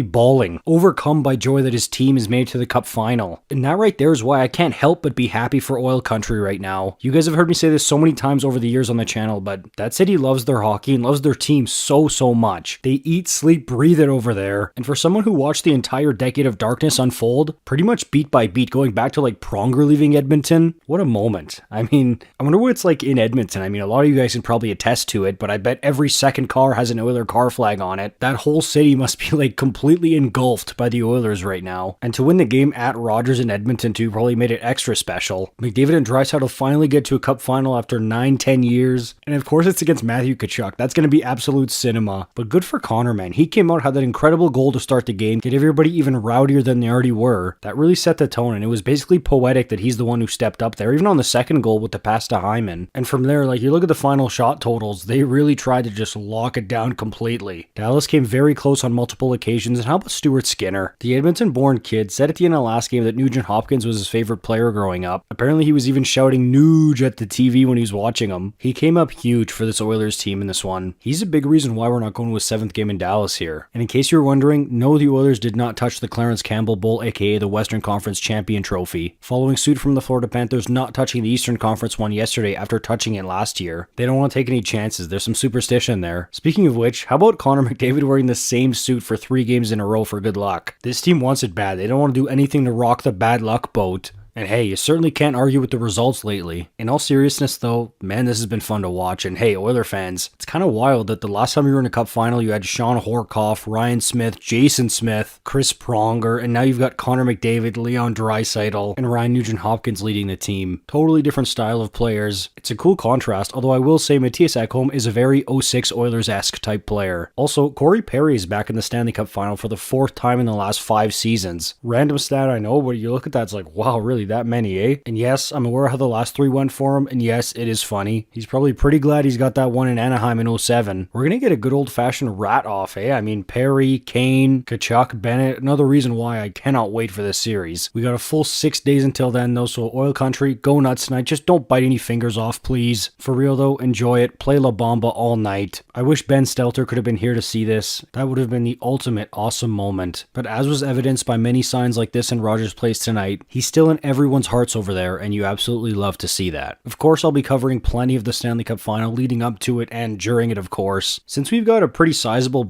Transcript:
bawling, overcome by joy that his team is made to the cup final. And that right there is why I can't help but be happy for Oil Country right now. You guys have heard me say this so many times over the years on the channel, but that city loves their hockey and loves their team so much. They eat, sleep, breathe it over there. And for someone who watched the entire decade of darkness unfold, pretty much beat by beat, going back to like Pronger leaving Edmonton, what a moment. I mean, I wonder what it's like in Edmonton. I mean, a lot of you guys can probably attest to it, but I bet every second car has an Oiler car flag on it. That whole city must be like completely engulfed by the Oilers right now. And to win the game at Rogers in Edmonton too probably made it extra special. McDavid and Draisaitl finally get to a cup final after 9-10 years. And of course it's against Matthew Tkachuk. That's going to be absolute cinema. But good for Connor, man. He came out, had that incredible goal to start the game, get everybody even rowdier than they already were. That really set the tone, and it was basically poetic that he's the one who stepped up there, even on the second goal with the pass to Hyman. And from there, like, you look at the final shot totals, they really tried to just lock it down completely. Dallas came very close on multiple occasions, and how about Stuart Skinner? The Edmonton-born kid said at the end of the last game that Nugent Hopkins was his favorite player growing up. Apparently he was even shouting Nuge at the TV when he was watching him. He came up huge for this Oilers team in this one. He's a big reason why we're not going to a 7th game in Dallas here. And in case you were wondering, no, the Oilers did not touch the Clarence Campbell Bowl, aka the Western Conference Champion Trophy. Following suit from the Florida Panthers not touching the Eastern Conference one yesterday after touching it last year. They don't want to take any chances. There's some superstition there. Speaking of which, how about Connor McDavid wearing the same suit for 3 games in a row for good luck? This team wants it bad. They don't want to do anything to rock the bad luck boat. And hey, you certainly can't argue with the results lately. In all seriousness though, man, this has been fun to watch. And hey, Oiler fans, it's kind of wild that the last time you were in a cup final, you had Sean Horkoff, Ryan Smith, Jason Smith, Chris Pronger, and now you've got Connor McDavid, Leon Draisaitl, and Ryan Nugent-Hopkins leading the team. Totally different style of players. It's a cool contrast, although I will say Matthias Ekholm is a very '06 Oilers-esque type player. Also, Corey Perry is back in the Stanley Cup final for the 4th time in the last 5 seasons. Random stat, I know, but you look at that, it's like, wow, really? That many, eh? And yes, I'm aware how the last 3 went for him, and yes, it is funny. He's probably pretty glad he's got that one in Anaheim in '07. We're gonna get a good old-fashioned rat off, eh? I mean, Perry, Kane, Tkachuk, Bennett, another reason why I cannot wait for this series. We got a full 6 days until then though, so Oil Country, go nuts tonight. Just don't bite any fingers off, please. For real though, enjoy it. Play La Bamba all night. I wish Ben Stelter could have been here to see this. That would have been the ultimate awesome moment. But as was evidenced by many signs like this in Rogers Place tonight, he's still in everyone's hearts over there, and you absolutely love to see that. Of course, I'll be covering plenty of the Stanley Cup final leading up to it and during it, of course. Since we've got a pretty sizable